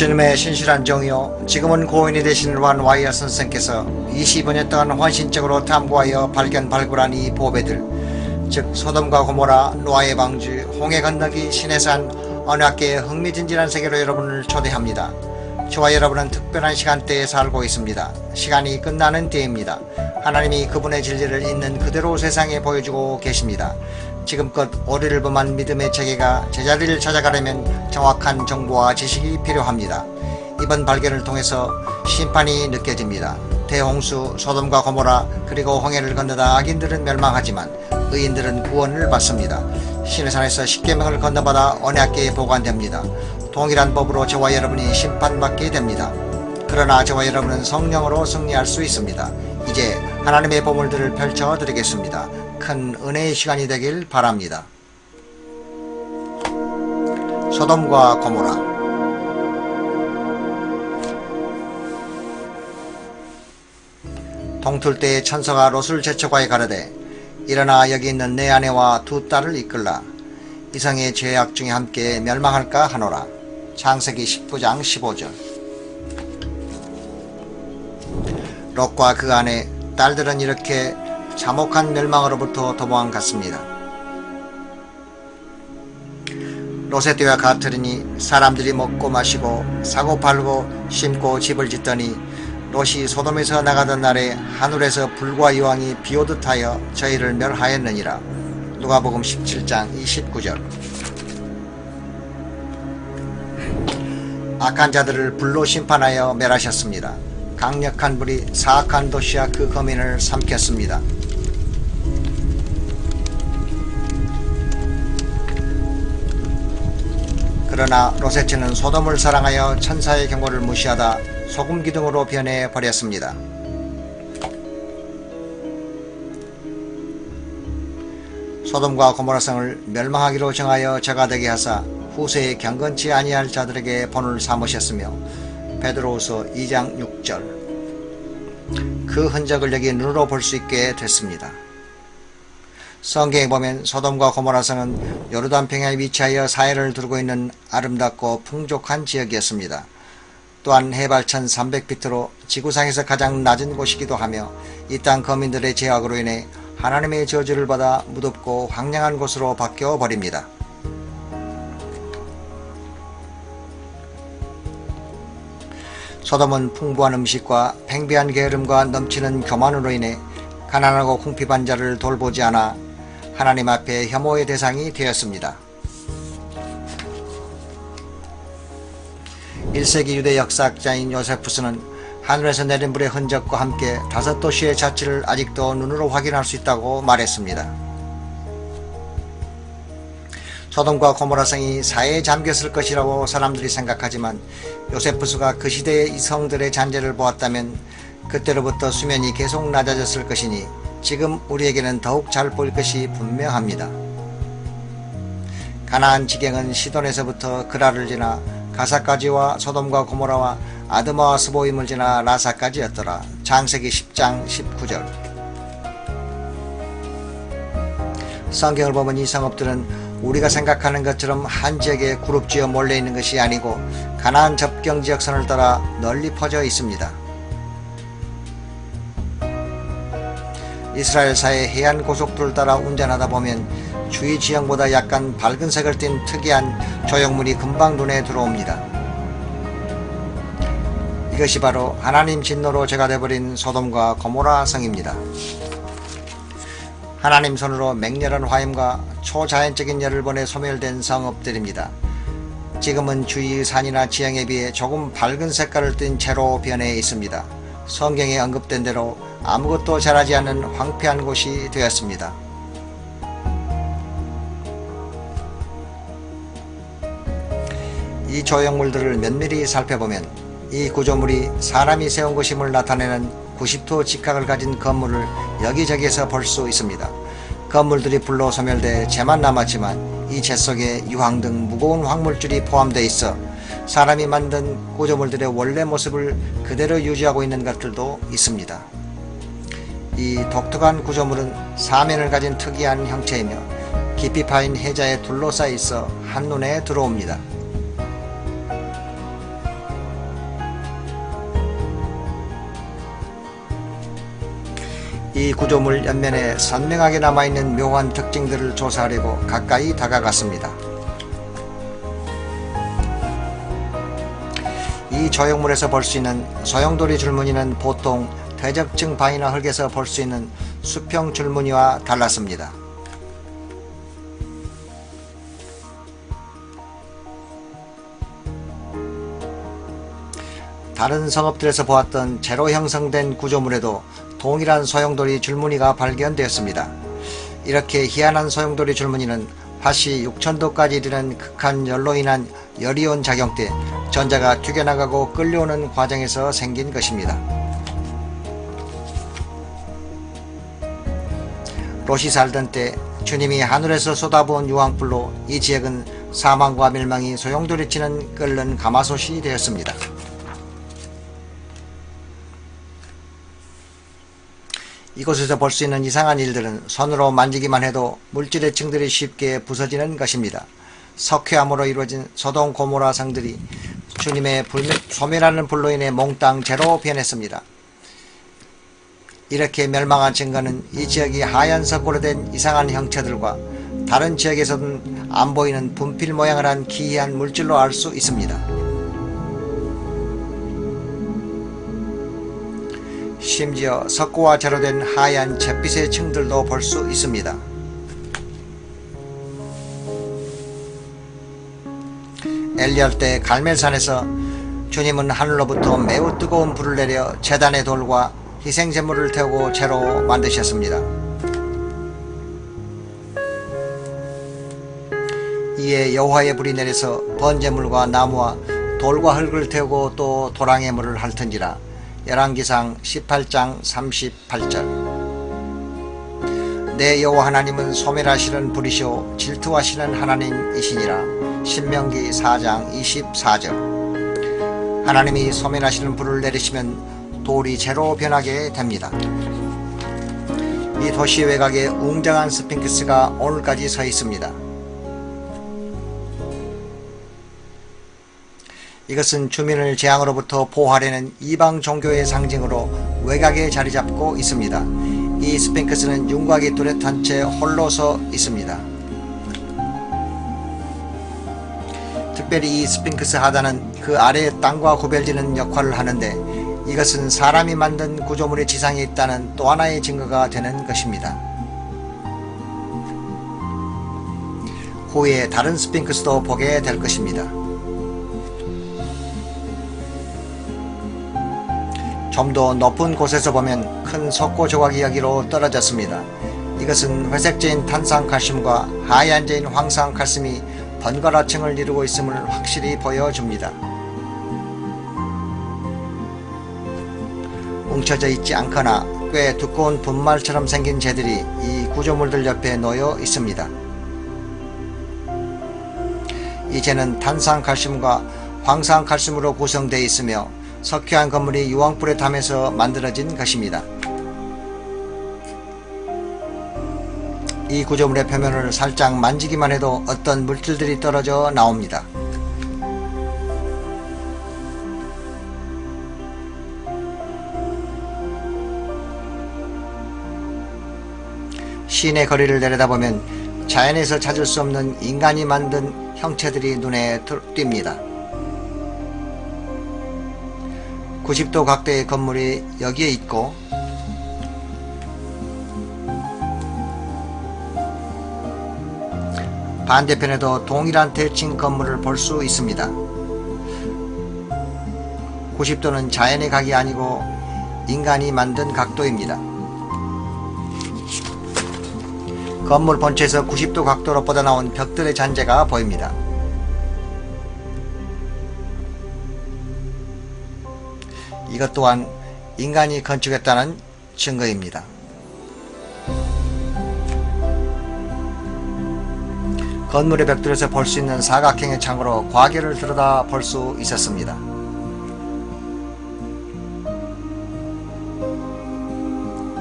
주님의 신실한 종이요 지금은 고인이 되신 완와이어 선생께서 25년 동안 헌신적으로 탐구하여 발굴한 이 보배들, 즉 소돔과 고모라, 노아의 방주, 홍해 건너기, 신의 산, 언약계의 흥미진진한 세계로 여러분을 초대합니다. 저와 여러분은 특별한 시간대에 살고 있습니다. 시간이 끝나는 때입니다. 하나님이 그분의 진리를 있는 그대로 세상에 보여주고 계십니다. 지금껏 오리를 범한 믿음의 체계가 제자리를 찾아가려면 정확한 정보와 지식이 필요합니다. 이번 발견을 통해서 심판이 느껴집니다. 대홍수, 소돔과 고모라, 그리고 홍해를 건너다 악인들은 멸망하지만 의인들은 구원을 받습니다. 시내산에서 십계명을 건너받아 언약궤에 보관됩니다. 동일한 법으로 저와 여러분이 심판받게 됩니다. 그러나 저와 여러분은 성령으로 승리할 수 있습니다. 이제 하나님의 보물들을 펼쳐드리겠습니다. 큰 은혜의 시간이 되길 바랍니다. 소돔과 고모라. 동틀 때에 천사가 롯을 제쳐과에 가르되 일어나 여기 있는 내 아내와 두 딸을 이끌라. 이성의 죄악 중에 함께 멸망할까 하노라. 창세기 19장 15절. 롯과 그 아내 딸들은 이렇게 참혹한 멸망으로부터 도망갔습니다. 롯의 때와 같으리니 사람들이 먹고 마시고 사고 팔고 심고 집을 짓더니 롯이 소돔에서 나가던 날에 하늘에서 불과 여왕이 비오듯 하여 저희를 멸하였느니라. 누가복음 17장 29절. 악한 자들을 불로 심판하여 멸하셨습니다. 강력한 불이 사악한 도시와 그 거민을 삼켰습니다. 그러나 롯의 처는 소돔을 사랑하여 천사의 경고를 무시하다 소금기둥으로 변해 버렸습니다. 소돔과 고모라성을 멸망하기로 정하여 저가 되게 하사 후세에 경건치 아니할 자들에게 본을 삼으셨으며 베드로후서 2장 6절. 그 흔적을 여기 눈으로 볼 수 있게 됐습니다. 성경에 보면 소돔과 고모라성은 요르단평야에 위치하여 사해를 두르고 있는 아름답고 풍족한 지역이었습니다. 또한 해발 1300피트로 지구상에서 가장 낮은 곳이기도 하며 이 땅 거민들의 죄악으로 인해 하나님의 저주를 받아 무덥고 황량한 곳으로 바뀌어 버립니다. 소돔은 풍부한 음식과 팽배한 게으름과 넘치는 교만으로 인해 가난하고 궁핍한 자를 돌보지 않아 하나님 앞에 혐오의 대상이 되었습니다. 1세기 유대 역사학자인 요세푸스는 하늘에서 내린 불의 흔적과 함께 5도시의 자취를 아직도 눈으로 확인할 수 있다고 말했습니다. 소돔과 고모라성이 사해에 잠겼을 것이라고 사람들이 생각하지만 요세푸스가 그 시대의 이성들의 잔재를 보았다면 그때로부터 수면이 계속 낮아졌을 것이니 지금 우리에게는 더욱 잘 보일 것이 분명합니다. 가나안 지경은 시돈에서부터 그라를 지나 가사까지와 소돔과 고모라와 아드마와 스보임을 지나 라사까지였더라. 창세기 10장 19절. 성경을 보면 이 성읍들은 우리가 생각하는 것처럼 한 지역에 그룹지어 몰려있는 것이 아니고 가나안 접경지역 선을 따라 널리 퍼져 있습니다. 이스라엘사의 해안 고속도로를 따라 운전하다 보면 주위 지형보다 약간 밝은 색을 띤 특이한 조형물이 금방 눈에 들어옵니다. 이것이 바로 하나님 진노로 죄가 되어버린 소돔과 고모라 성입니다. 하나님 손으로 맹렬한 화염과 초자연적인 열을 보내 소멸된 성읍들입니다. 지금은 주위의 산이나 지형에 비해 조금 밝은 색깔을 띤 채로 변해 있습니다. 성경에 언급된 대로 아무것도 자라지 않는 황폐한 곳이 되었습니다. 이 조형물들을 면밀히 살펴보면 이 구조물이 사람이 세운 것임을 나타내는 90도 직각을 가진 건물을 여기저기에서 볼 수 있습니다. 건물들이 불로 소멸돼 재만 남았지만 이 재 속에 유황 등 무거운 황물줄이 포함되어 있어 사람이 만든 구조물들의 원래 모습을 그대로 유지하고 있는 것들도 있습니다. 이 독특한 구조물은 사면을 가진 특이한 형체이며 깊이 파인 해자에 둘러싸여 있어 한눈에 들어옵니다. 이 구조물 옆면에 선명하게 남아있는 묘한 특징들을 조사하려고 가까이 다가갔습니다. 이 조형물에서 볼 수 있는 소용돌이 줄무늬는 보통 퇴적층 바위나 흙에서 볼 수 있는 수평 줄무늬와 달랐습니다. 다른 성읍들에서 보았던 재로 형성된 구조물에도 동일한 소용돌이 줄무늬가 발견되었습니다. 이렇게 희한한 소용돌이 줄무늬는 화씨 6000도까지 이르는 극한 열로 인한 열이온 작용 때 전자가 튀겨나가고 끌려오는 과정에서 생긴 것입니다. 롯이 살던 때 주님이 하늘에서 쏟아부은 유황불로 이 지역은 사망과 멸망이 소용돌이치는 끓는 가마솥이 되었습니다. 이곳에서 볼 수 있는 이상한 일들은 손으로 만지기만 해도 물질의 층들이 쉽게 부서지는 것입니다. 석회암으로 이루어진 소돔 고모라성들이 주님의 소멸하는 불로 인해 몽땅 재로 변했습니다. 이렇게 멸망한 증거는 이 지역이 하얀 석고로 된 이상한 형체들과 다른 지역에서는 안 보이는 분필 모양을 한 기이한 물질로 알 수 있습니다. 심지어 석고와 재로 된 하얀 잿빛의 층들도 볼 수 있습니다. 엘리야 때 갈멜산에서 주님은 하늘로부터 매우 뜨거운 불을 내려 제단의 돌과 희생제물을 태우고 재로 만드셨습니다. 이에 여호와의 불이 내려서 번제물과 나무와 돌과 흙을 태우고 또 도랑의 물을 핥은지라. 열왕기상 18장 38절. 내 여호와 하나님은 소멸하시는 불이시오 질투하시는 하나님이시니라. 신명기 4장 24절. 하나님이 소멸하시는 불을 내리시면 돌이 재로 변하게 됩니다. 이 도시 외곽에 웅장한 스핑크스가 오늘까지 서 있습니다. 이것은 주민을 재앙으로부터 보호하려는 이방 종교의 상징으로 외곽에 자리 잡고 있습니다. 이 스핑크스는 윤곽이 뚜렷한 채 홀로 서 있습니다. 특별히 이 스핑크스 하단은 그 아래의 땅과 구별지는 역할을 하는데 이것은 사람이 만든 구조물이 지상에 있다는 또 하나의 증거가 되는 것입니다. 후에 다른 스핑크스도 보게 될 것입니다. 좀 더 높은 곳에서 보면 큰 석고 조각이 여기로 떨어졌습니다. 이것은 회색재인 탄산칼슘과 하얀재인 황산칼슘이 번갈아층을 이루고 있음을 확실히 보여줍니다. 뭉쳐져 있지 않거나 꽤 두꺼운 분말처럼 생긴 재들이 이 구조물들 옆에 놓여 있습니다. 이 재는 탄산칼슘과 황산칼슘으로 구성되어 있으며 석회한 건물이 유황불에 타면서 만들어진 것입니다. 이 구조물의 표면을 살짝 만지기만 해도 어떤 물질들이 떨어져 나옵니다. 시내 거리를 내려다보면 자연에서 찾을 수 없는 인간이 만든 형체들이 눈에 띕니다. 90도 각도의 건물이 여기에 있고 반대편에도 동일한 대칭 건물을 볼 수 있습니다. 90도는 자연의 각이 아니고 인간이 만든 각도입니다. 건물 본체에서 90도 각도로 뻗어나온 벽들의 잔재가 보입니다. 이것 또한 인간이 건축했다는 증거입니다. 건물의 벽돌에서 볼 수 있는 사각형의 창으로 과계를 들여다 볼 수 있었습니다.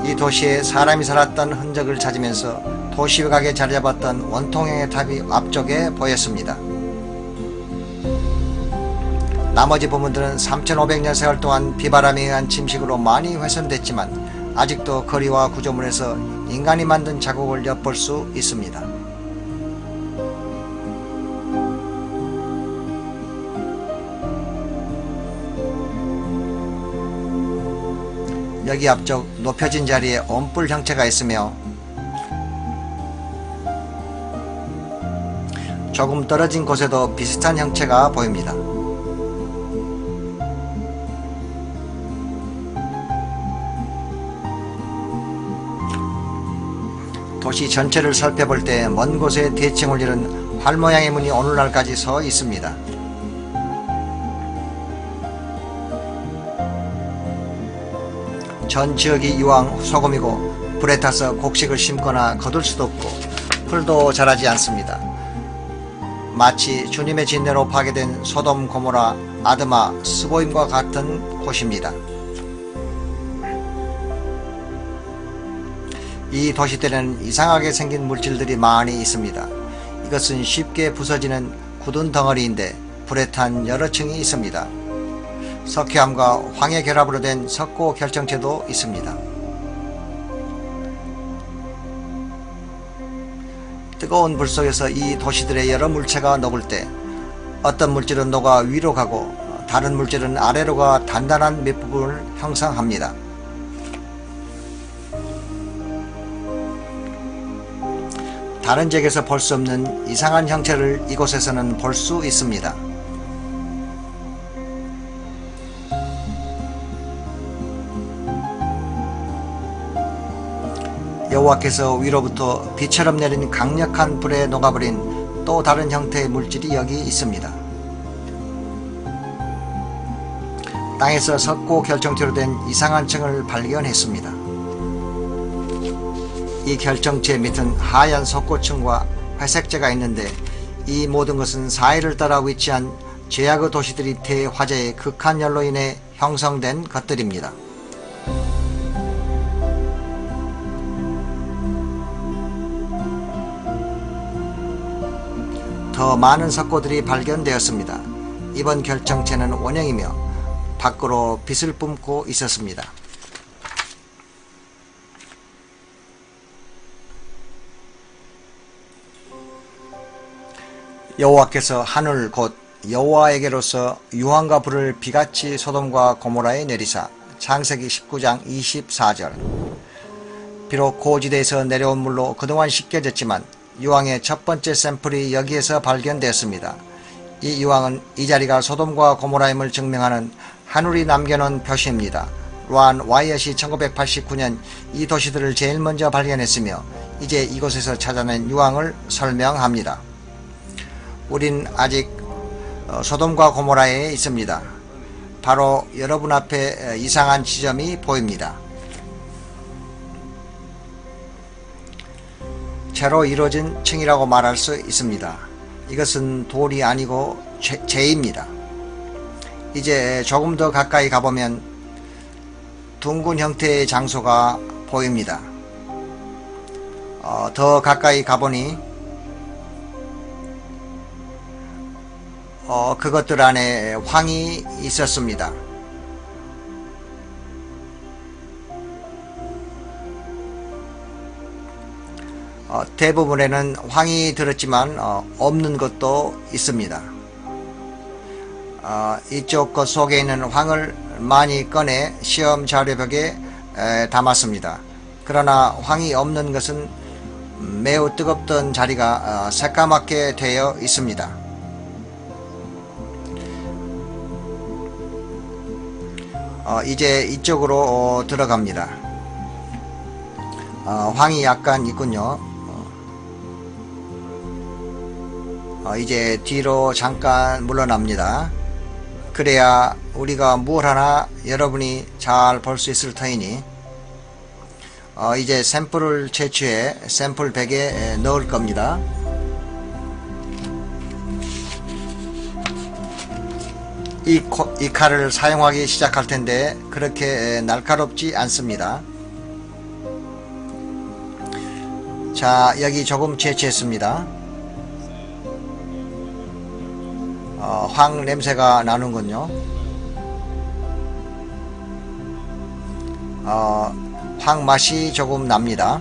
이 도시에 사람이 살았던 흔적을 찾으면서 도시 외곽에 자리 잡았던 원통형의 탑이 앞쪽에 보였습니다. 나머지 부분들은 3500년 세월 동안 비바람에 의한 침식으로 많이 훼손됐지만 아직도 거리와 구조물에서 인간이 만든 자국을 엿볼 수 있습니다. 여기 앞쪽 높여진 자리에 원뿔 형체가 있으며 조금 떨어진 곳에도 비슷한 형체가 보입니다. 도시 전체를 살펴볼 때 먼 곳에 대칭을 이룬 활 모양의 문이 오늘날까지 서 있습니다. 전 지역이 이왕 소금이고 불에 타서 곡식을 심거나 거둘 수도 없고 풀도 자라지 않습니다. 마치 주님의 진노로 파괴된 소돔, 고모라, 아드마, 스보임과 같은 곳입니다. 이 도시들에는 이상하게 생긴 물질들이 많이 있습니다. 이것은 쉽게 부서지는 굳은 덩어리인데 불에 탄 여러 층이 있습니다. 석회암과 황의 결합으로 된 석고 결정체도 있습니다. 뜨거운 불 속에서 이 도시들의 여러 물체가 녹을 때 어떤 물질은 녹아 위로 가고 다른 물질은 아래로 가 단단한 밑부분을 형성합니다. 다른 지역에서 볼 수 없는 이상한 형체를 이곳에서는 볼 수 있습니다. 여호와께서 위로부터 비처럼 내린 강력한 불에 녹아버린 또 다른 형태의 물질이 여기 있습니다. 땅에서 석고 결정체로 된 이상한 층을 발견했습니다. 이 결정체 밑은 하얀 석고층과 회색재가 있는데 이 모든 것은 사해를 따라 위치한 죄악의 도시들이 대화재의 극한 열로 인해 형성된 것들입니다. 더 많은 석고들이 발견되었습니다. 이번 결정체는 원형이며 밖으로 빛을 뿜고 있었습니다. 여호와께서 하늘 곧 여호와에게로서 유황과 불을 비같이 소돔과 고모라에 내리사. 창세기 19장 24절. 비록 고지대에서 내려온 물로 그동안 씻겨졌지만 유황의 첫 번째 샘플이 여기에서 발견되었습니다. 이 유황은 이 자리가 소돔과 고모라임을 증명하는 하늘이 남겨놓은 표시입니다. 란 와이엇이 1989년 이 도시들을 제일 먼저 발견했으며 이제 이곳에서 찾아낸 유황을 설명합니다. 우린 아직 소돔과 고모라에 있습니다. 바로 여러분 앞에 이상한 지점이 보입니다. 채로 이루어진 층이라고 말할 수 있습니다. 이것은 돌이 아니고 재입니다. 이제 조금 더 가까이 가보면 둥근 형태의 장소가 보입니다. 더 가까이 가보니 그것들 안에 황이 있었습니다. 대부분에는 황이 들었지만 없는 것도 있습니다. 이쪽 것 속에 있는 황을 많이 꺼내 시험 자료벽에 담았습니다. 그러나 황이 없는 것은 매우 뜨겁던 자리가 새까맣게 되어 있습니다. 이제 이쪽으로 들어갑니다. 황이 약간 있군요. 이제 뒤로 잠깐 물러납니다. 그래야 우리가 뭘 하나 여러분이 잘 볼 수 있을 터이니 이제 샘플을 채취해 샘플 백에 넣을 겁니다. 이 칼을 사용하기 시작할 텐데 그렇게 날카롭지 않습니다. 자, 여기 조금 채취했습니다. 황 냄새가 나는군요. 황 맛이 조금 납니다.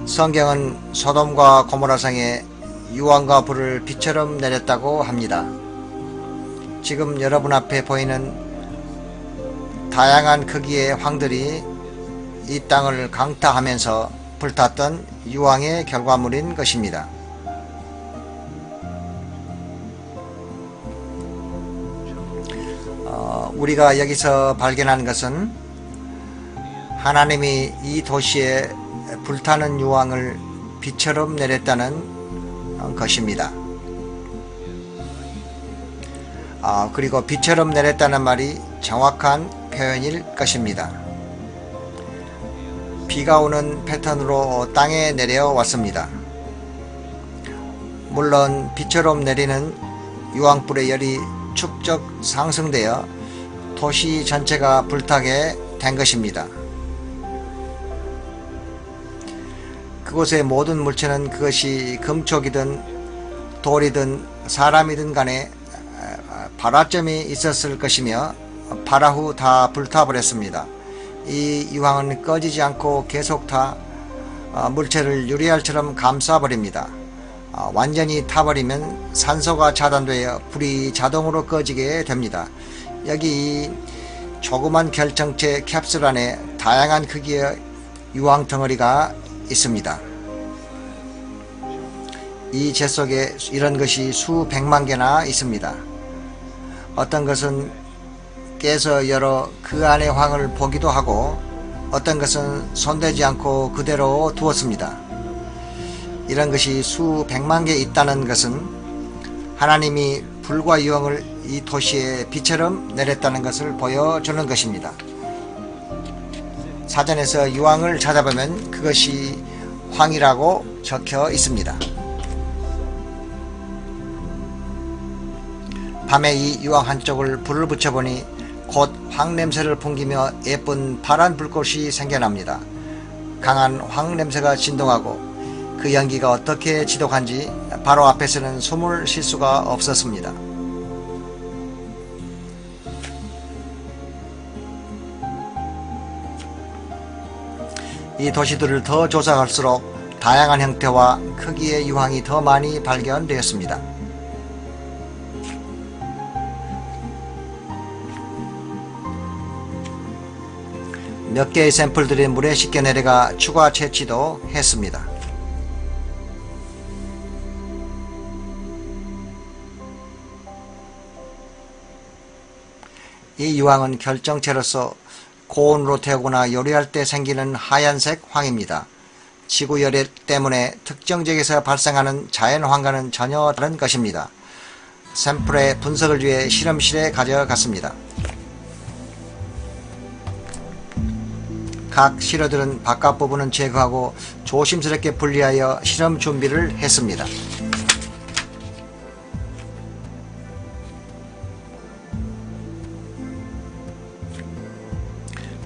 성경은 소돔과 고모라성에 유황과 불을 비처럼 내렸다고 합니다. 지금 여러분 앞에 보이는 다양한 크기의 황들이 이 땅을 강타하면서 불탔던 유황의 결과물인 것입니다. 우리가 여기서 발견한 것은 하나님이 이 도시에 불타는 유황을 비처럼 내렸다는 것입니다. 그리고 비처럼 내렸다는 말이 정확한 표현일 것입니다. 비가 오는 패턴으로 땅에 내려왔습니다. 물론 비처럼 내리는 유황불의 열이 축적 상승되어 도시 전체가 불타게 된 것입니다. 그곳의 모든 물체는 그것이 금촉이든 돌이든 사람이든 간에 발화점이 있었을 것이며 발화 후 다 불타버렸습니다. 이 유황은 꺼지지 않고 계속 물체를 유리알처럼 감싸버립니다. 완전히 타버리면 산소가 차단되어 불이 자동으로 꺼지게 됩니다. 여기 조그만 결정체 캡슐 안에 다양한 크기의 유황 덩어리가 있습니다. 이 재 속에 이런 것이 수백만 개나 있습니다. 어떤 것은 깨서 열어 그 안의 황을 보기도 하고 어떤 것은 손대지 않고 그대로 두었습니다. 이런 것이 수백만 개 있다는 것은 하나님이 불과 유황을 이 도시에 비처럼 내렸다는 것을 보여주는 것입니다. 사전에서 유황을 찾아보면 그것이 황이라고 적혀 있습니다. 밤에 이 유황 한쪽을 불을 붙여보니 곧 황 냄새를 풍기며 예쁜 파란 불꽃이 생겨납니다. 강한 황 냄새가 진동하고 그 연기가 어떻게 지독한지 바로 앞에서는 숨을 쉴 수가 없었습니다. 이 도시들을 더 조사할수록 다양한 형태와 크기의 유황이 더 많이 발견되었습니다. 몇 개의 샘플들이 물에 씻겨 내려가 추가 채취도 했습니다. 이 유황은 결정체로서 고온으로 태우거나 요리할 때 생기는 하얀색 황입니다. 지구 열애 때문에 특정 지역에서 발생하는 자연황과는 전혀 다른 것입니다. 샘플의 분석을 위해 실험실에 가져갔습니다. 각 시료들은 바깥 부분은 제거하고 조심스럽게 분리하여 실험 준비를 했습니다.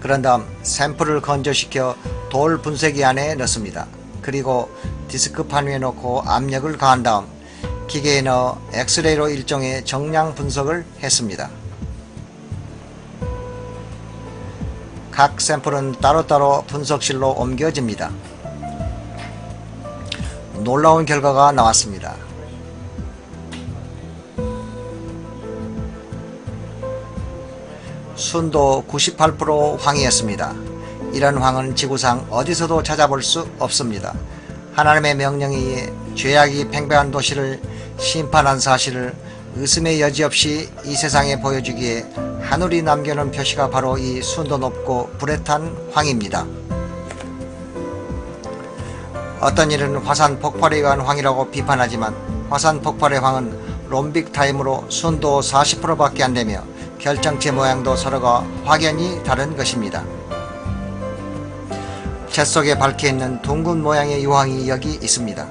그런 다음 샘플을 건조시켜 돌 분쇄기 안에 넣습니다. 그리고 디스크판 위에 놓고 압력을 가한 다음 기계에 넣어 엑스레이로 일종의 정량 분석을 했습니다. 각 샘플은 따로따로 분석실로 옮겨집니다. 놀라운 결과가 나왔습니다. 순도 98% 황이었습니다. 이런 황은 지구상 어디서도 찾아볼 수 없습니다. 하나님의 명령에 의해 죄악이 팽배한 도시를 심판한 사실을 의심의 여지 없이 이 세상에 보여주기에 하늘이 남겨놓은 표시가 바로 이 순도 높고 불에 탄 황입니다. 어떤 이는 화산 폭발에 의한 황이라고 비판하지만 화산 폭발의 황은 롬빅 타임으로 순도 40%밖에 안되며 결정체 모양도 서로가 확연히 다른 것입니다. 재 속에 밝혀있는 둥근 모양의 유황이 여기 있습니다.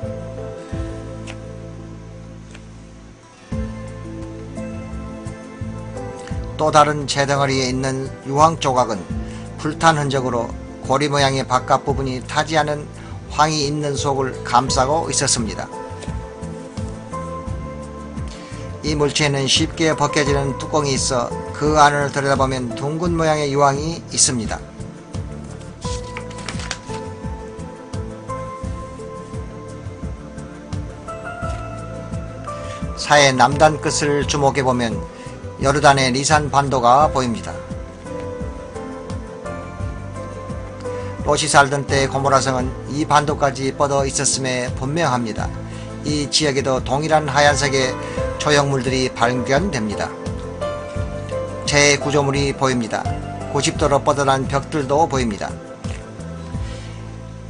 또 다른 재덩어리에 있는 유황 조각은 불탄 흔적으로 고리 모양의 바깥 부분이 타지 않은 황이 있는 속을 감싸고 있었습니다. 이 물체에는 쉽게 벗겨지는 뚜껑이 있어 그 안을 들여다보면 둥근 모양의 유황이 있습니다. 사해 남단 끝을 주목해보면 요르단의 리산 반도가 보입니다. 롯이 살던 때 고모라성은 이 반도까지 뻗어 있었음에 분명합니다. 이 지역에도 동일한 하얀색의 조형물들이 발견됩니다. 재구조물이 보입니다. 90도로 뻗어난 벽들도 보입니다.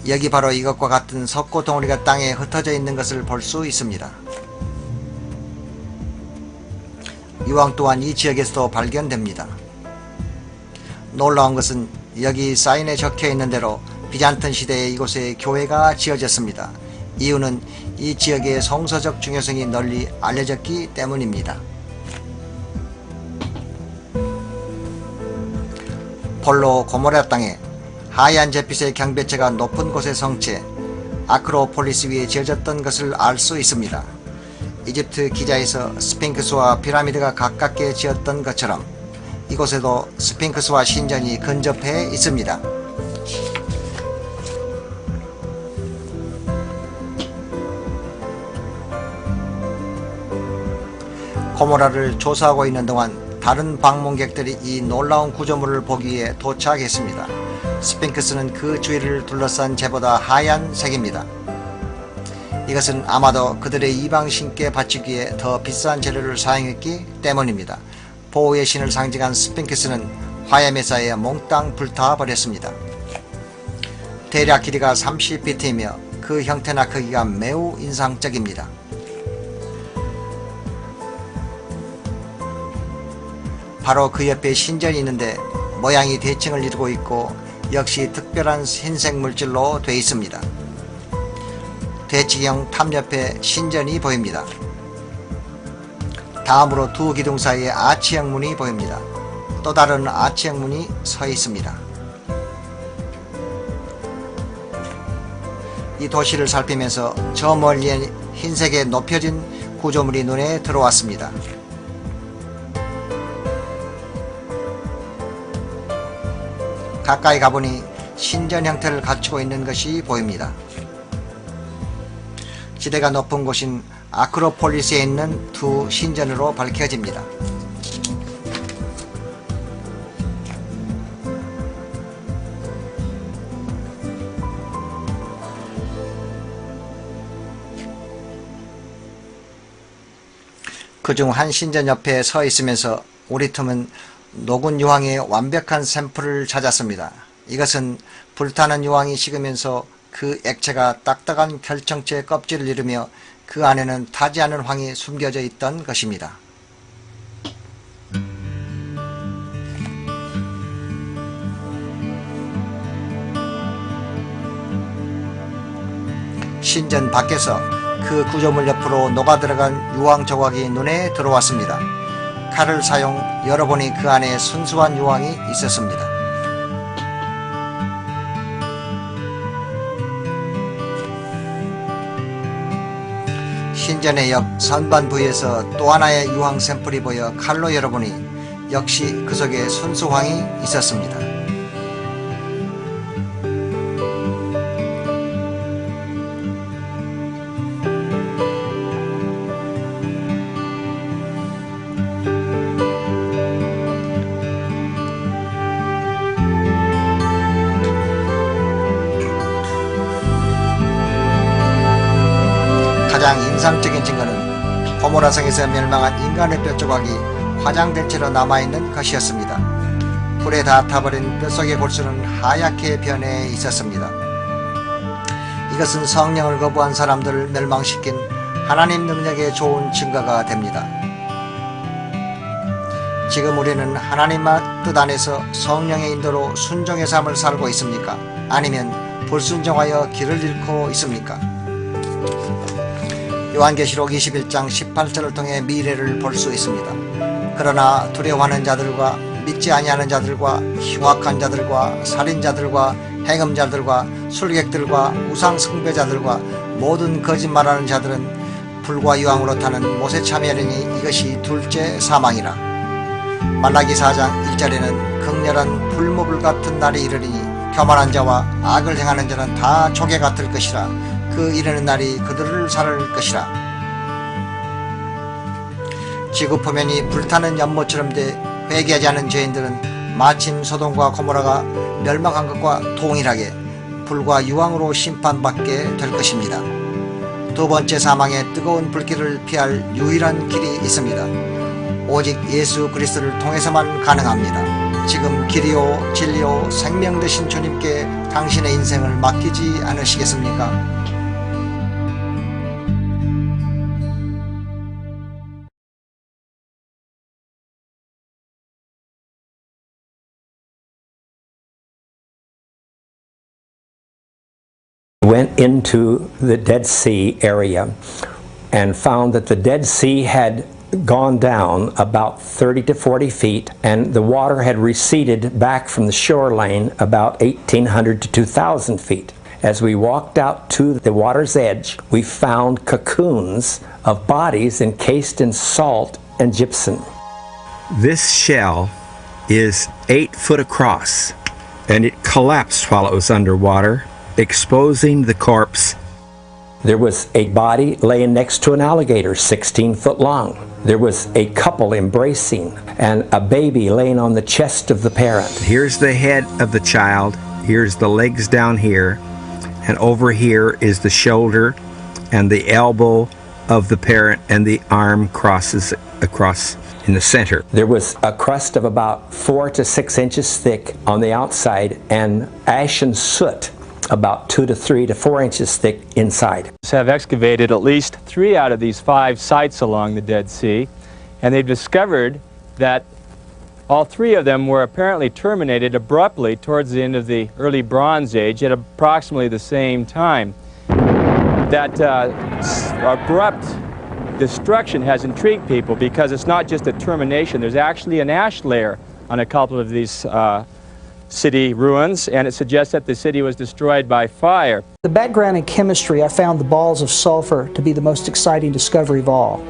여기 바로 이것과 같은 석고 덩어리가 땅에 흩어져 있는 것을 볼 수 있습니다. 유황 또한 이 지역에서도 발견됩니다. 놀라운 것은 여기 사인에 적혀 있는 대로 비잔틴 시대에 이곳에 교회가 지어졌습니다. 이유는 이 지역의 성서적 중요성이 널리 알려졌기 때문입니다. 폴로 고모라 땅에 하얀 잿빛의 경배체가 높은 곳의 성체 아크로폴리스 위에 지어졌던 것을 알 수 있습니다. 이집트 기자에서 스핑크스와 피라미드가 가깝게 지었던 것처럼 이곳에도 스핑크스와 신전이 근접해 있습니다. 고모라를 조사하고 있는 동안 다른 방문객들이 이 놀라운 구조물을 보기 위해 도착했습니다. 스핑크스는 그 주위를 둘러싼 재보다 하얀 색입니다. 이것은 아마도 그들의 이방신께 바치기 위해 더 비싼 재료를 사용했기 때문입니다. 보호의 신을 상징한 스핑크스는 화염에사에 몽땅 불타버렸습니다. 대략 길이가 30피트이며 그 형태나 크기가 매우 인상적입니다. 바로 그 옆에 신전이 있는데 모양이 대칭을 이루고 있고 역시 특별한 흰색 물질로 되어 있습니다. 대칭형 탑 옆에 신전이 보입니다. 다음으로 두 기둥 사이에 아치형 문이 보입니다. 또 다른 아치형 문이 서 있습니다. 이 도시를 살피면서 저 멀리에 흰색의 높여진 구조물이 눈에 들어왔습니다. 가까이 가보니 신전 형태를 갖추고 있는 것이 보입니다. 지대가 높은 곳인 아크로폴리스에 있는 두 신전으로 밝혀집니다. 그중 한 신전 옆에 서 있으면서 우리 틈은 녹은 유황의 완벽한 샘플을 찾았습니다. 이것은 불타는 유황이 식으면서 그 액체가 딱딱한 결정체의 껍질을 이루며 그 안에는 타지 않은 황이 숨겨져 있던 것입니다. 신전 밖에서 그 구조물 옆으로 녹아들어간 유황 조각이 눈에 들어왔습니다. 칼을 사용 열어보니 그 안에 순수한 유황이 있었습니다. 신전의 옆 선반 부위에서 또 하나의 유황 샘플이 보여 칼로 열어보니 역시 그 속에 순수황이 있었습니다. 가장 인상적인 증거는 고모라성에서 멸망한 인간의 뼈조각이 화장된 채로 남아있는 것이었습니다. 불에 다 타버린 뼛속의 골수는 하얗게 변해 있었습니다. 이것은 성령을 거부한 사람들을 멸망시킨 하나님 능력의 좋은 증거가 됩니다. 지금 우리는 하나님의 뜻 안에서 성령의 인도로 순종의 삶을 살고 있습니까? 아니면 불순종하여 길을 잃고 있습니까? 요한계시록 21장 18절을 통해 미래를 볼 수 있습니다. 그러나 두려워하는 자들과 믿지 아니하는 자들과 흉악한 자들과 살인자들과 행음자들과 술객들과 우상숭배자들과 모든 거짓말하는 자들은 불과 유황으로 타는 못에 참여하리니 이것이 둘째 사망이라. 말라기 4장 1절에는 극렬한 불모불 같은 날이 이르리니 교만한 자와 악을 행하는 자는 다 조개 같을 것이라. 그 이르는 날이 그들을 살을 것이라. 지구 표면이 불타는 연못처럼 돼 회개하지 않은 죄인들은 마침 소돔과 고모라가 멸망한 것과 동일하게 불과 유황으로 심판받게 될 것입니다. 두 번째 사망의 뜨거운 불길을 피할 유일한 길이 있습니다. 오직 예수 그리스도를 통해서만 가능합니다. 지금 길이요 진리요 생명 되신 주님께 당신의 인생을 맡기지 않으시겠습니까? Went into the Dead Sea area and found that the Dead Sea had gone down about 30 to 40 feet, and the water had receded back from the shoreline about 1,800 to 2,000 feet. As we walked out to the water's edge, we found cocoons of bodies encased in salt and gypsum. This shell is 8 foot across, and it collapsed while it was underwater, exposing the corpse. There was a body laying next to an alligator 16 foot long. There was a couple embracing and a baby laying on the chest of the parent. Here's the head of the child, here's the legs down here, and over here is the shoulder and the elbow of the parent, and the arm crosses across in the center. There was a crust of about 4 to 6 inches thick on the outside and ashen soot about 2 to 3 to 4 inches thick inside. Have excavated at least 3 out of these 5 sites along the Dead Sea, and they've discovered that all 3 of them were apparently terminated abruptly towards the end of the early Bronze Age at approximately the same time. That abrupt destruction has intrigued people because it's not just a termination. There's actually an ash layer on a couple of these city ruins, and it suggests that the city was destroyed by fire. The background in chemistry, I found the balls of sulfur to be the most exciting discovery of all.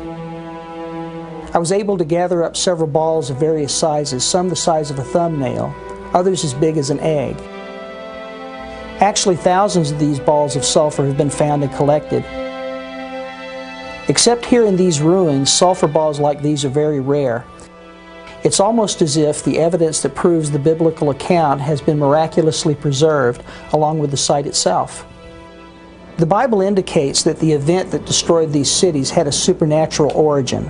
I was able to gather up several balls of various sizes, some the size of a thumbnail, others as big as an egg. Actually, thousands of these balls of sulfur have been found and collected. Except here in these ruins, sulfur balls like these are very rare. It's almost as if the evidence that proves the biblical account has been miraculously preserved along with the site itself. The Bible indicates that the event that destroyed these cities had a supernatural origin.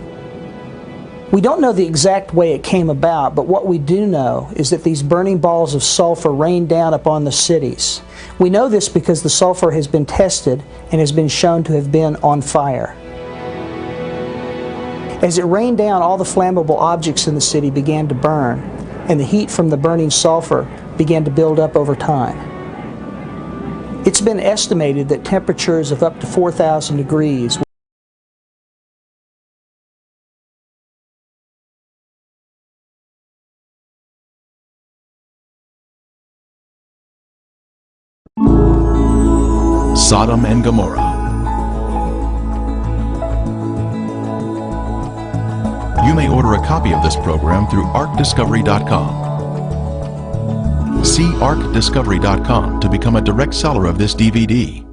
We don't know the exact way it came about, but what we do know is that these burning balls of sulfur rained down upon the cities. We know this because the sulfur has been tested and has been shown to have been on fire. As it rained down, all the flammable objects in the city began to burn, and the heat from the burning sulfur began to build up over time. It's been estimated that temperatures of up to 4,000 degrees Sodom and Gomorrah. You may order a copy of this program through ArkDiscovery.com. See ArkDiscovery.com to become a direct seller of this DVD.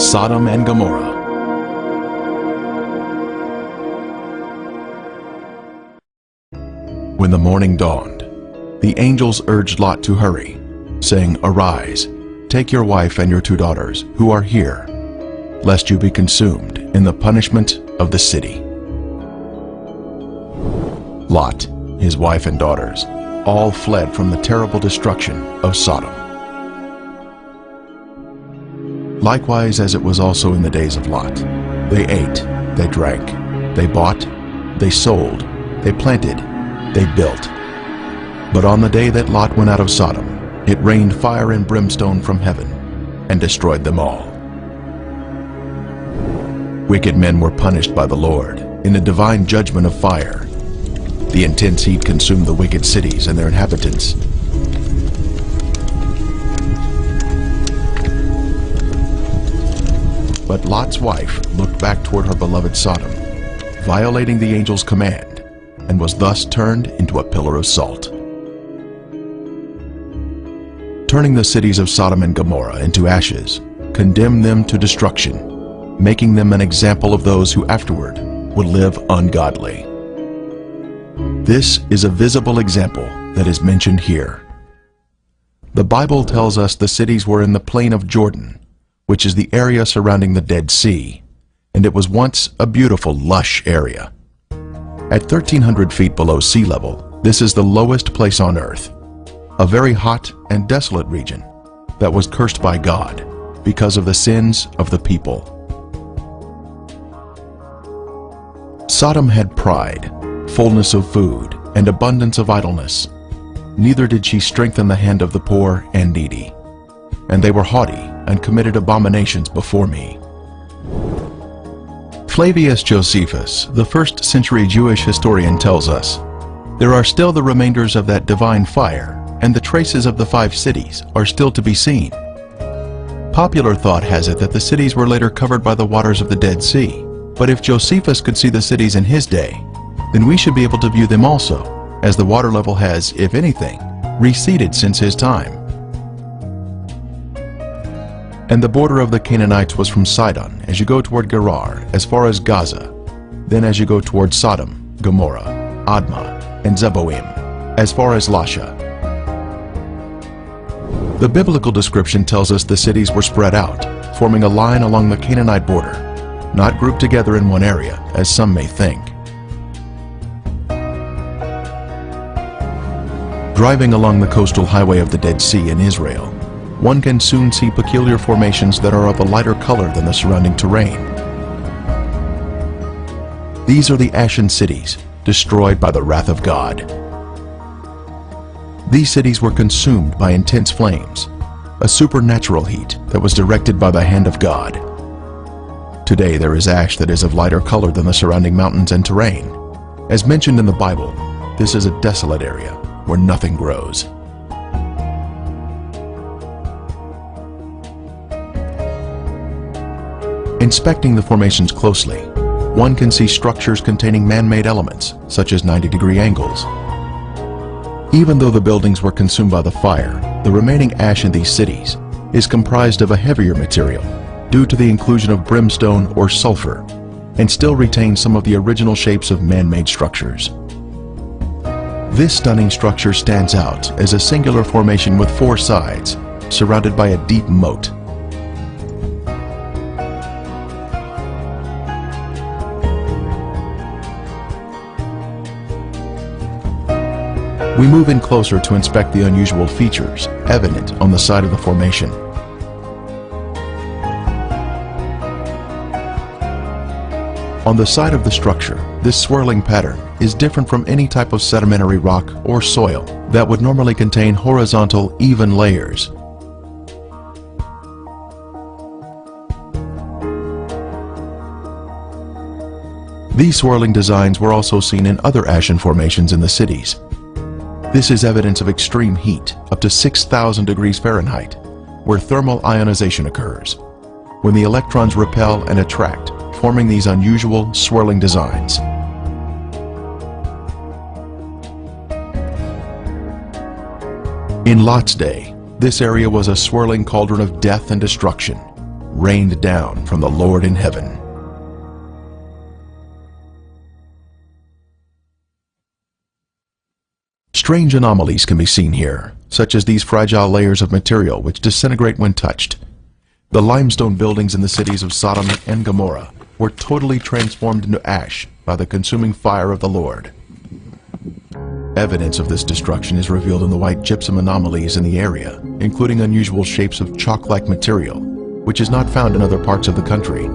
Sodom and Gomorrah. When the morning dawned, the angels urged Lot to hurry, saying, "Arise, take your wife and your 2 daughters, who are here, lest you be consumed in the punishment of the city." Lot, his wife and daughters, all fled from the terrible destruction of Sodom. Likewise, as it was also in the days of Lot, they ate, they drank, they bought, they sold, they planted, they built. But on the day that Lot went out of Sodom, it rained fire and brimstone from heaven and destroyed them all. Wicked men were punished by the Lord in a divine judgment of fire. The intense heat consumed the wicked cities and their inhabitants. But Lot's wife looked back toward her beloved Sodom, violating the angel's command, and was thus turned into a pillar of salt. Turning the cities of Sodom and Gomorrah into ashes, condemned them to destruction, making them an example of those who afterward would live ungodly. This is a visible example that is mentioned here. The Bible tells us the cities were in the plain of Jordan, which is the area surrounding the Dead Sea, and it was once a beautiful, lush area. At 1,300 feet below sea level, this is the lowest place on earth, a very hot and desolate region that was cursed by God because of the sins of the people. Sodom had pride, fullness of food, and abundance of idleness. Neither did she strengthen the hand of the poor and needy. And they were haughty and committed abominations before me. Flavius Josephus, the first-century Jewish historian, tells us, "There are still the remainders of that divine fire, and the traces of the 5 cities are still to be seen." Popular thought has it that the cities were later covered by the waters of the Dead Sea. But if Josephus could see the cities in his day, then we should be able to view them also, as the water level has, if anything, receded since his time. And the border of the Canaanites was from Sidon, as you go toward Gerar, as far as Gaza. Then as you go toward Sodom, Gomorrah, Admah, and Zeboim, as far as Lasha. The biblical description tells us the cities were spread out, forming a line along the Canaanite border, not grouped together in one area, as some may think. Driving along the coastal highway of the Dead Sea in Israel, one can soon see peculiar formations that are of a lighter color than the surrounding terrain. These are the ashen cities, destroyed by the wrath of God. These cities were consumed by intense flames, a supernatural heat that was directed by the hand of God. Today there is ash that is of lighter color than the surrounding mountains and terrain. As mentioned in the Bible, this is a desolate area where nothing grows. Inspecting the formations closely, one can see structures containing man-made elements, such as 90-degree angles. Even though the buildings were consumed by the fire, the remaining ash in these cities is comprised of a heavier material due to the inclusion of brimstone or sulfur, and still retains some of the original shapes of man-made structures. This stunning structure stands out as a singular formation with 4 sides, surrounded by a deep moat. We move in closer to inspect the unusual features evident on the side of the formation. On the side of the structure, this swirling pattern is different from any type of sedimentary rock or soil that would normally contain horizontal, even layers. These swirling designs were also seen in other ashen formations in the cities. This is evidence of extreme heat, up to 6,000 degrees Fahrenheit, where thermal ionization occurs, when the electrons repel and attract, forming these unusual swirling designs. In Lot's day, this area was a swirling cauldron of death and destruction, rained down from the Lord in heaven. Strange anomalies can be seen here, such as these fragile layers of material which disintegrate when touched. The limestone buildings in the cities of Sodom and Gomorrah were totally transformed into ash by the consuming fire of the Lord. Evidence of this destruction is revealed in the white gypsum anomalies in the area, including unusual shapes of chalk-like material, which is not found in other parts of the country.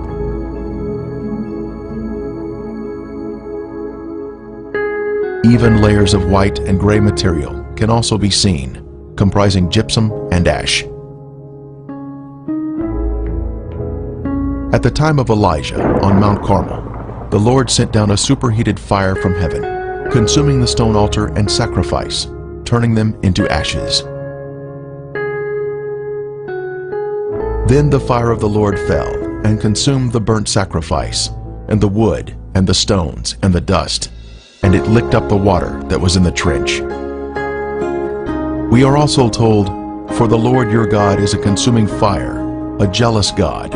Even layers of white and gray material can also be seen, comprising gypsum and ash. At the time of Elijah on Mount Carmel, the Lord sent down a superheated fire from heaven, consuming the stone altar and sacrifice, turning them into ashes. Then the fire of the Lord fell and consumed the burnt sacrifice, and the wood, and the stones, and the dust, and it licked up the water that was in the trench. We are also told, "For the Lord your God is a consuming fire, a jealous God."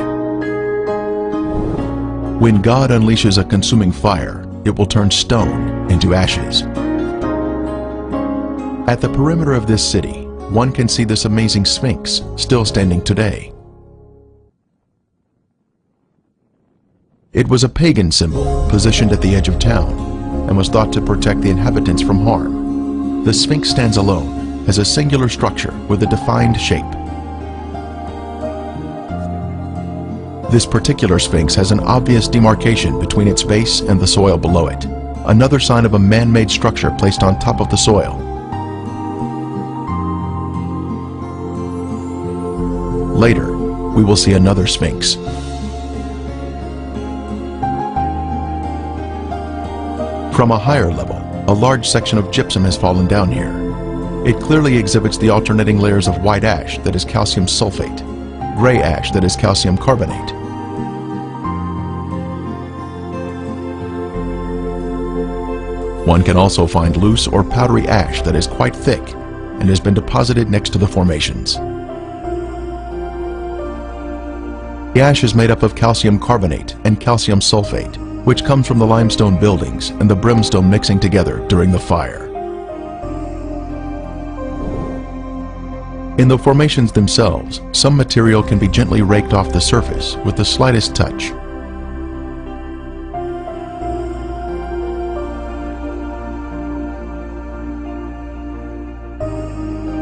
When God unleashes a consuming fire, it will turn stone into ashes. At the perimeter of this city, one can see this amazing Sphinx still standing today. It was a pagan symbol positioned at the edge of town and was thought to protect the inhabitants from harm. The Sphinx stands alone as a singular structure with a defined shape. This particular Sphinx has an obvious demarcation between its base and the soil below it, another sign of a man-made structure placed on top of the soil. Later, we will see another Sphinx. From a higher level, a large section of gypsum has fallen down here. It clearly exhibits the alternating layers of white ash that is calcium sulfate, gray ash that is calcium carbonate. One can also find loose or powdery ash that is quite thick and has been deposited next to the formations. The ash is made up of calcium carbonate and calcium sulfate, which comes from the limestone buildings and the brimstone mixing together during the fire. In the formations themselves, some material can be gently raked off the surface with the slightest touch.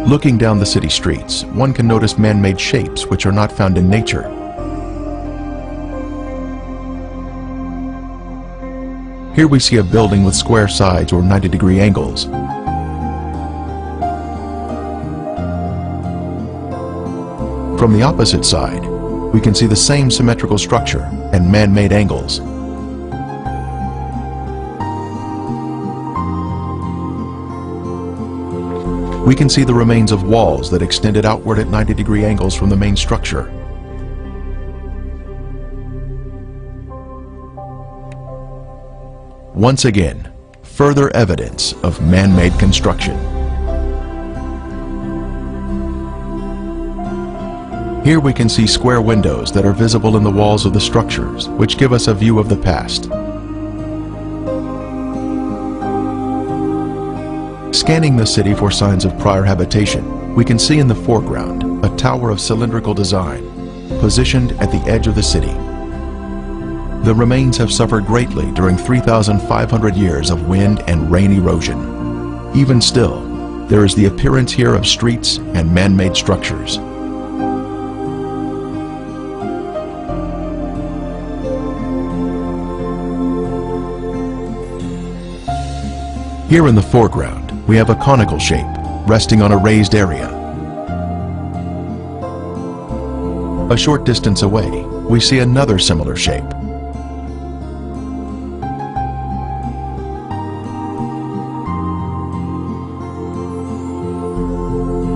Looking down the city streets, one can notice man-made shapes which are not found in nature. Here we see a building with square sides or 90-degree angles. From the opposite side, we can see the same symmetrical structure and man-made angles. We can see the remains of walls that extended outward at 90-degree angles from the main structure. Once again, further evidence of man-made construction. Here we can see square windows that are visible in the walls of the structures, which give us a view of the past. Scanning the city for signs of prior habitation, we can see in the foreground a tower of cylindrical design, positioned at the edge of the city. The remains have suffered greatly during 3,500 years of wind and rain erosion. Even still, there is the appearance here of streets and man-made structures. Here in the foreground, we have a conical shape, resting on a raised area. A short distance away, we see another similar shape.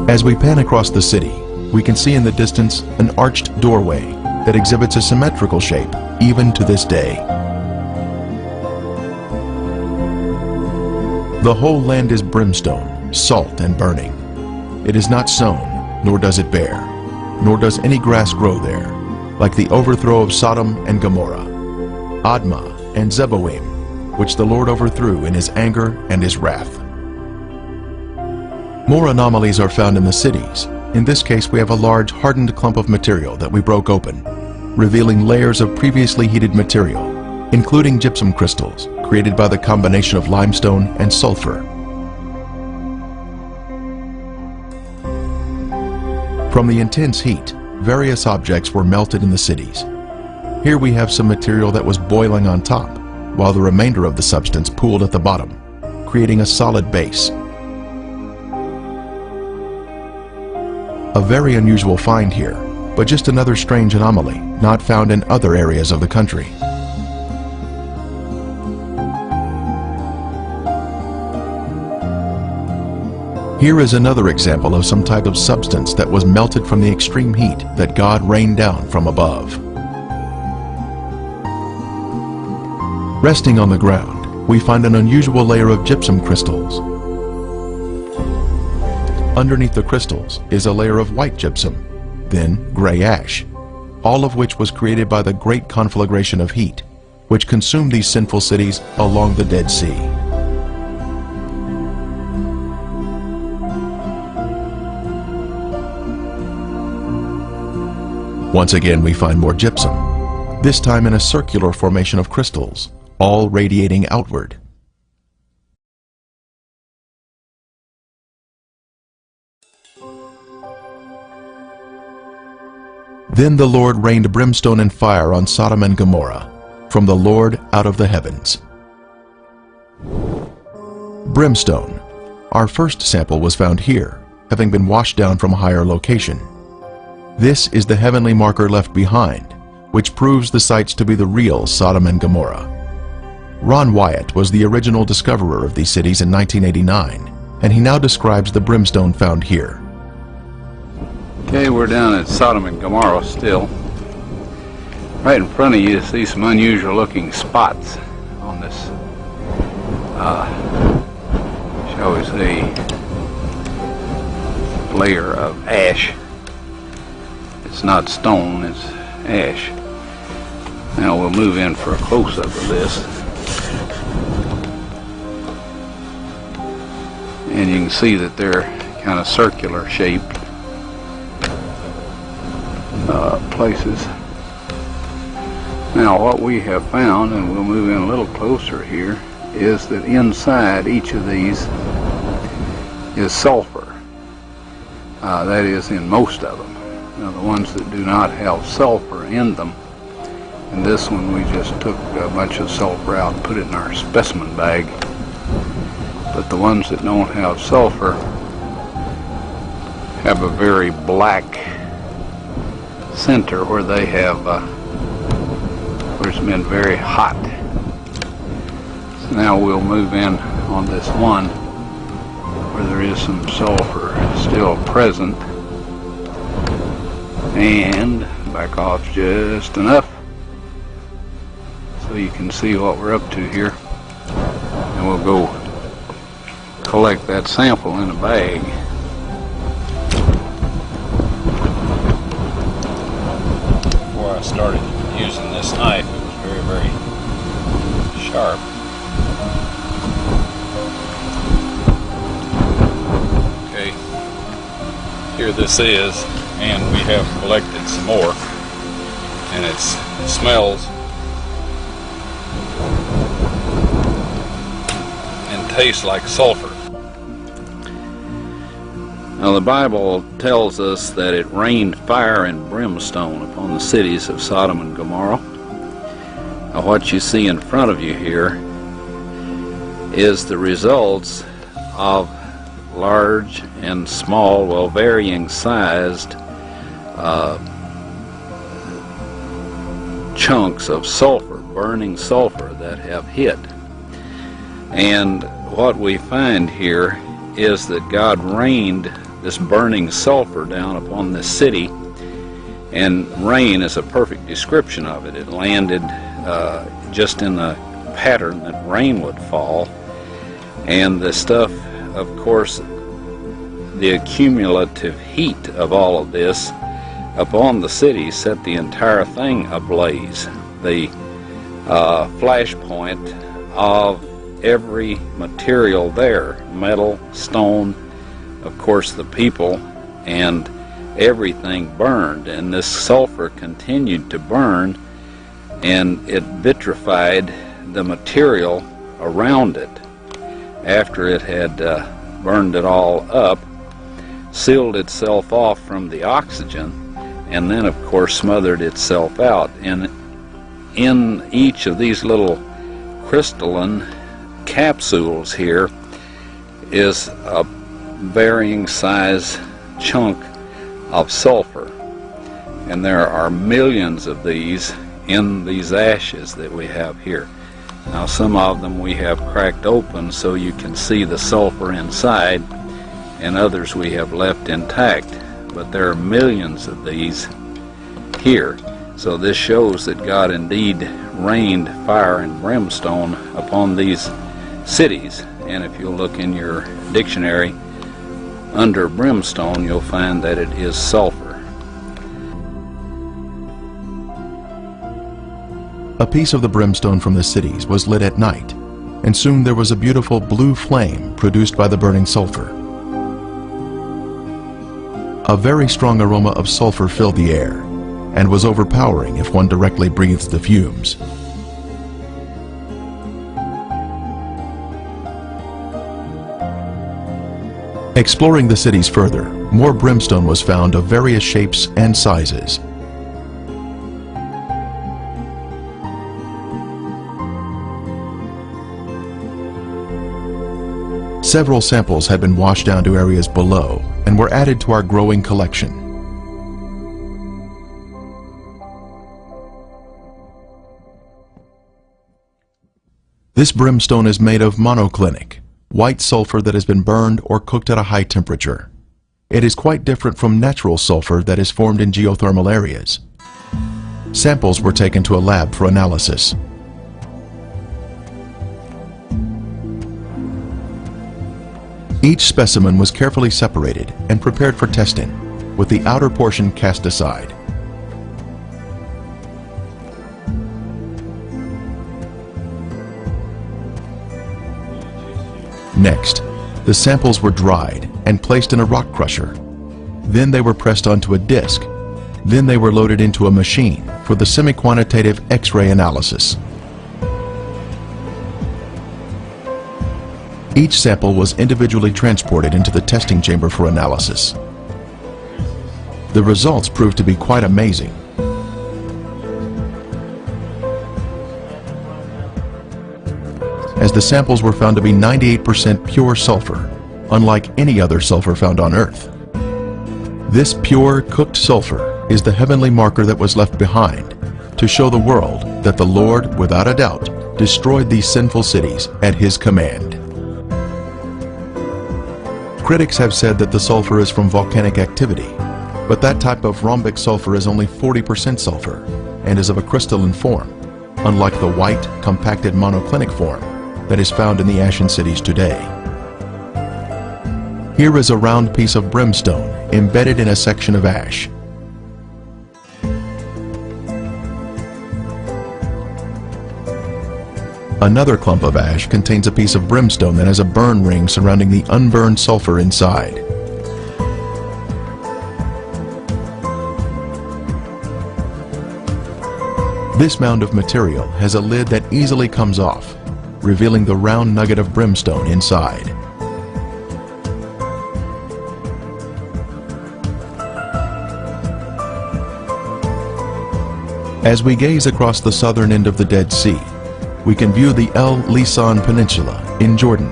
As we pan across the city, we can see in the distance an arched doorway that exhibits a symmetrical shape even to this day. The whole land is brimstone, salt and burning. It is not sown, nor does it bear, nor does any grass grow there. like the overthrow of Sodom and Gomorrah, Admah and Zeboim, which the Lord overthrew in his anger and his wrath. More anomalies are found in the cities. In this case, we have a large hardened clump of material that we broke open, revealing layers of previously heated material, including gypsum crystals, created by the combination of limestone and sulfur. From the intense heat, various objects were melted in the cities. Here we have some material that was boiling on top, while the remainder of the substance pooled at the bottom, creating a solid base. A very unusual find here, but just another strange anomaly not found in other areas of the country. Here is another example of some type of substance that was melted from the extreme heat that God rained down from above. Resting on the ground, we find an unusual layer of gypsum crystals. Underneath the crystals is a layer of white gypsum, then gray ash, all of which was created by the great conflagration of heat, which consumed these sinful cities along the Dead Sea. Once again, we find more gypsum, this time in a circular formation of crystals, all radiating outward. Then the Lord rained brimstone and fire on Sodom and Gomorrah, from the Lord out of the heavens. Brimstone. Our first sample was found here, having been washed down from a higher location. This is the heavenly marker left behind, which proves the sites to be the real Sodom and Gomorrah. Ron Wyatt was the original discoverer of these cities in 1989, and he now describes the brimstone found here. Okay, we're down at Sodom and Gomorrah still. Right in front of you see some unusual looking spots on this, shall we say, layer of ash. It's not stone, it's ash. Now we'll move in for a close-up of this. And you can see that they're kind of circular shaped places. Now what we have found, and we'll move in a little closer here, is that inside each of these is sulfur. That is in most of them. Now the ones that do not have sulfur in them, and this one we just took a bunch of sulfur out and put it in our specimen bag. But the ones that don't have sulfur have a very black center where they have, where it's been very hot. So now we'll move in on this one where there is some sulfur still present, and back off just enough so you can see what we're up to here, and we'll go collect that sample in a bag. Before I started using this knife, it was very, very sharp. Okay, here this is, and we have collected some more, and it smells and tastes like sulfur. Now the Bible tells us that it rained fire and brimstone upon the cities of Sodom and Gomorrah. Now what you see in front of you here is the results of large and small, well, varying sized chunks of sulfur, burning sulfur that have hit. And what we find here is that God rained this burning sulfur down upon this city, and rain is a perfect description of it. It landed just in the pattern that rain would fall, and the stuff, of course, the accumulative heat of all of this upon the city set the entire thing ablaze. The flashpoint of every material there, metal, stone, of course the people, and everything burned, and this sulfur continued to burn, and it vitrified the material around it after it had burned it all up, sealed itself off from the oxygen, and then of course smothered itself out. And in each of these little crystalline capsules here is a varying size chunk of sulfur, and there are millions of these in these ashes that we have here. Now some of them we have cracked open so you can see the sulfur inside, and others we have left intact, but there are millions of these here. So this shows that God indeed rained fire and brimstone upon these cities. And if you'll look in your dictionary under brimstone, you'll find that it is sulfur. A piece of the brimstone from the cities was lit at night, and soon there was a beautiful blue flame produced by the burning sulfur. A very strong aroma of sulfur filled the air, and was overpowering if one directly breathed the fumes. Exploring the cities further, more brimstone was found of various shapes and sizes. Several samples had been washed down to areas below and were added to our growing collection. This brimstone is made of monoclinic, white sulfur that has been burned or cooked at a high temperature. It is quite different from natural sulfur that is formed in geothermal areas. Samples were taken to a lab for analysis. Each specimen was carefully separated and prepared for testing, with the outer portion cast aside. Next, the samples were dried and placed in a rock crusher. Then they were pressed onto a disc. Then they were loaded into a machine for the semi-quantitative X-ray analysis. Each sample was individually transported into the testing chamber for analysis. The results proved to be quite amazing. As the samples were found to be 98% pure sulfur, unlike any other sulfur found on Earth. This pure, cooked sulfur is the heavenly marker that was left behind to show the world that the Lord, without a doubt, destroyed these sinful cities at His command. Critics have said that the sulfur is from volcanic activity, but that type of rhombic sulfur is only 40% sulfur and is of a crystalline form, unlike the white, compacted monoclinic form that is found in the ashen cities today. Here is a round piece of brimstone embedded in a section of ash. Another clump of ash contains a piece of brimstone that has a burn ring surrounding the unburned sulfur inside. This mound of material has a lid that easily comes off, revealing the round nugget of brimstone inside. As we gaze across the southern end of the Dead Sea, we can view the El Lisan Peninsula in Jordan.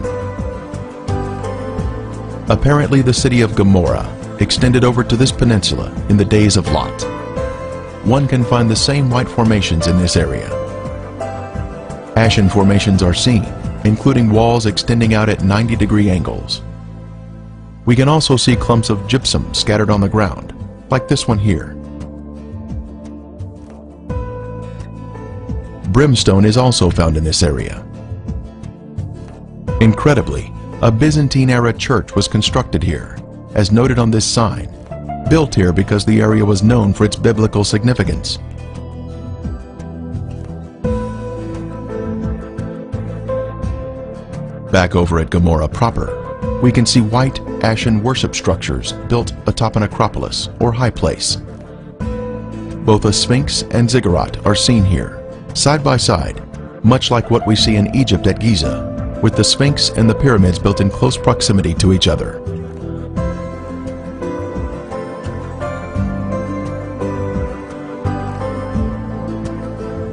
Apparently the city of Gomorrah extended over to this peninsula in the days of Lot. One can find the same white formations in this area. Ashen formations are seen, including walls extending out at 90-degree angles. We can also see clumps of gypsum scattered on the ground, like this one here. Brimstone is also found in this area. Incredibly, a Byzantine-era church was constructed here, as noted on this sign, built here because the area was known for its biblical significance. Back over at Gomorrah proper, we can see white, ashen worship structures built atop an acropolis or high place. Both a sphinx and ziggurat are seen here, side by side, much like what we see in Egypt at Giza, with the sphinx and the pyramids built in close proximity to each other.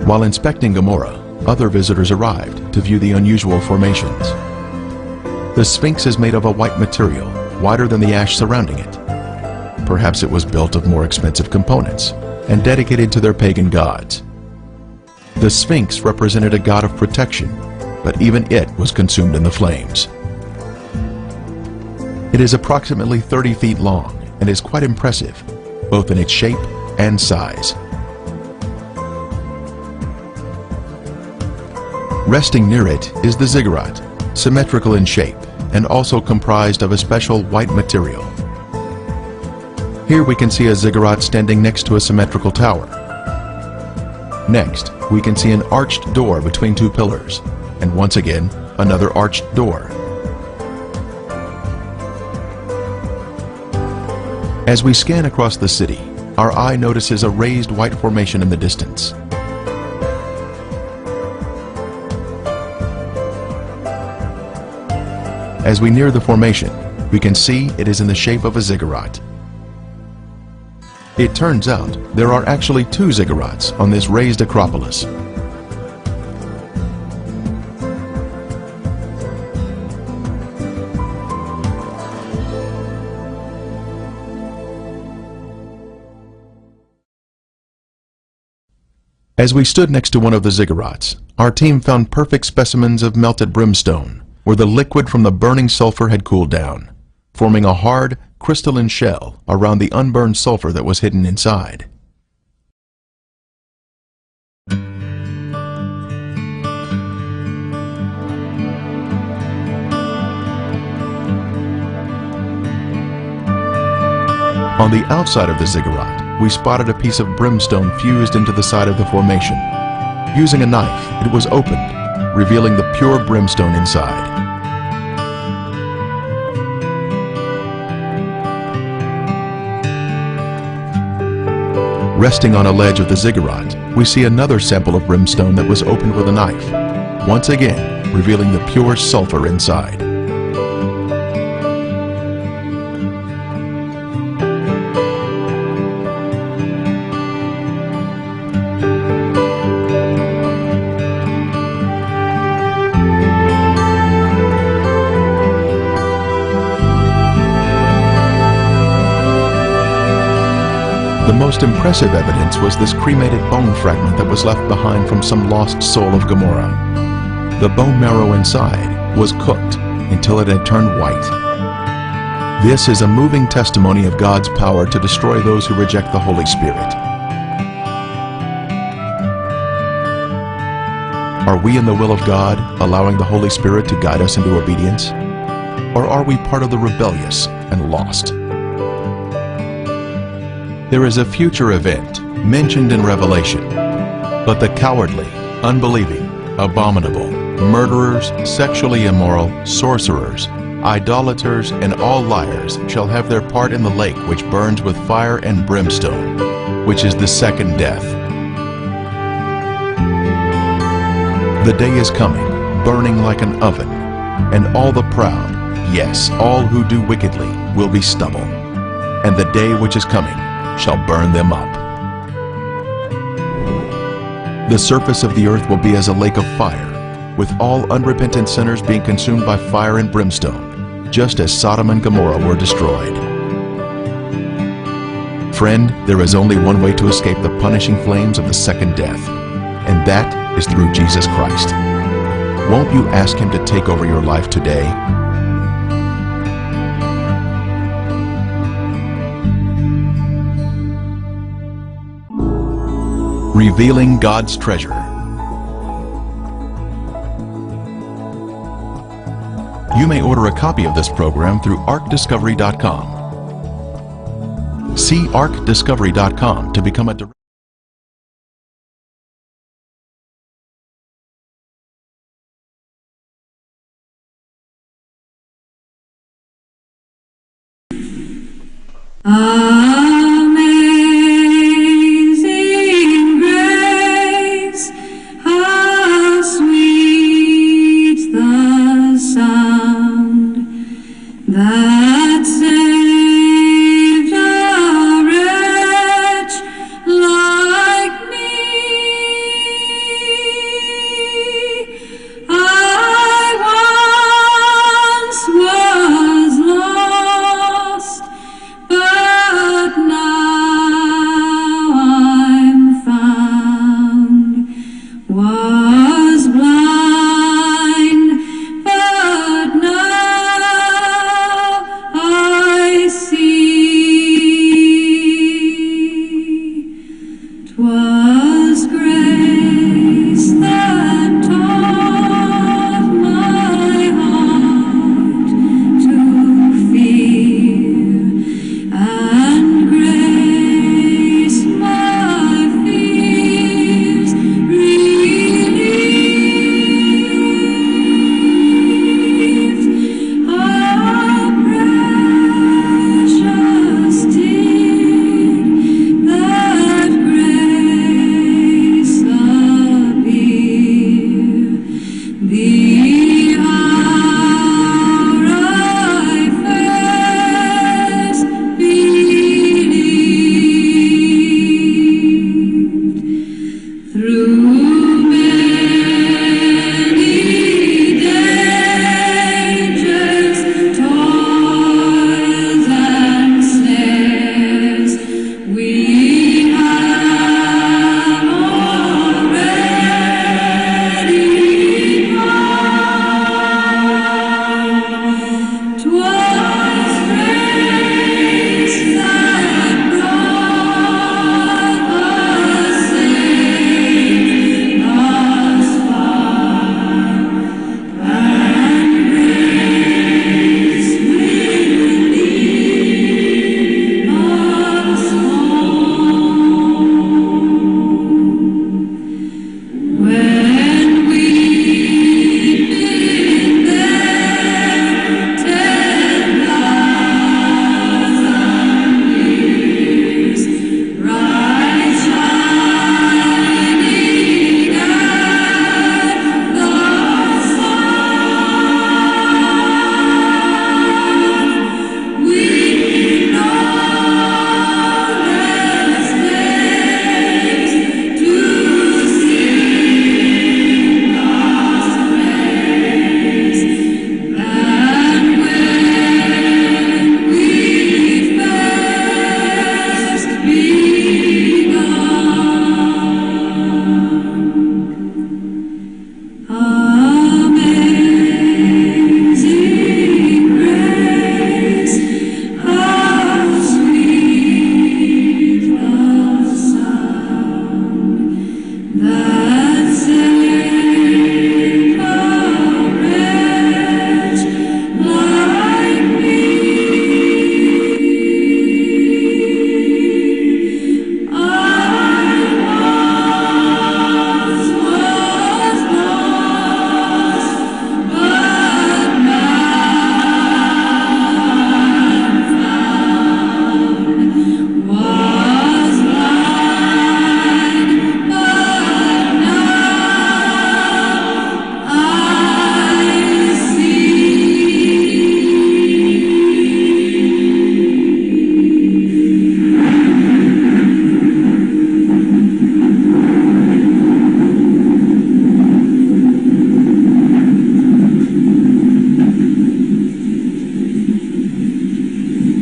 While inspecting Gomorrah, other visitors arrived to view the unusual formations. The sphinx is made of a white material, whiter than the ash surrounding it. Perhaps it was built of more expensive components and dedicated to their pagan gods. The sphinx represented a god of protection, but even it was consumed in the flames. It is approximately 30 feet long and is quite impressive, both in its shape and size. Resting near it is the ziggurat, symmetrical in shape and also comprised of a special white material. Here we can see a ziggurat standing next to a symmetrical tower. Next, we can see an arched door between two pillars, and once again, another arched door. As we scan across the city, our eye notices a raised white formation in the distance. As we near the formation, we can see it is in the shape of a ziggurat. It turns out there are actually two ziggurats on this raised acropolis. As we stood next to one of the ziggurats, our team found perfect specimens of melted brimstone, where the liquid from the burning sulfur had cooled down, forming a hard, crystalline shell around the unburned sulfur that was hidden inside. On the outside of the ziggurat, we spotted a piece of brimstone fused into the side of the formation. Using a knife, it was opened, revealing the pure brimstone inside. Resting on a ledge of the ziggurat, we see another sample of brimstone that was opened with a knife, once again revealing the pure sulfur inside. The most impressive evidence was this cremated bone fragment that was left behind from some lost soul of Gomorrah. The bone marrow inside was cooked until it had turned white. This is a moving testimony of God's power to destroy those who reject the Holy Spirit. Are we in the will of God, allowing the Holy Spirit to guide us into obedience? Or are we part of the rebellious and lost? There is a future event mentioned in Revelation, but the cowardly, unbelieving, abominable, murderers, sexually immoral, sorcerers, idolaters, and all liars shall have their part in the lake which burns with fire and brimstone, which is the second death. The day is coming, burning like an oven, and all the proud, yes, all who do wickedly, will be stubble. And the day which is coming shall burn them up. The surface of the earth will be as a lake of fire, with all unrepentant sinners being consumed by fire and brimstone, just as Sodom and Gomorrah were destroyed. Friend, there is only one way to escape the punishing flames of the second death, and that is through Jesus Christ. Won't you ask Him to take over your life today? Revealing God's treasure. You may order a copy of this program through arcdiscovery.com. See arcdiscovery.com to become a direct Amazing grace, how sweet the sound that saved a wretch like me. I once was lost, but now I'm found. Was blind, but now I see. 'Twas grace that taught my heart to fear, and grace my fears relieved. How precious did that grace appear. The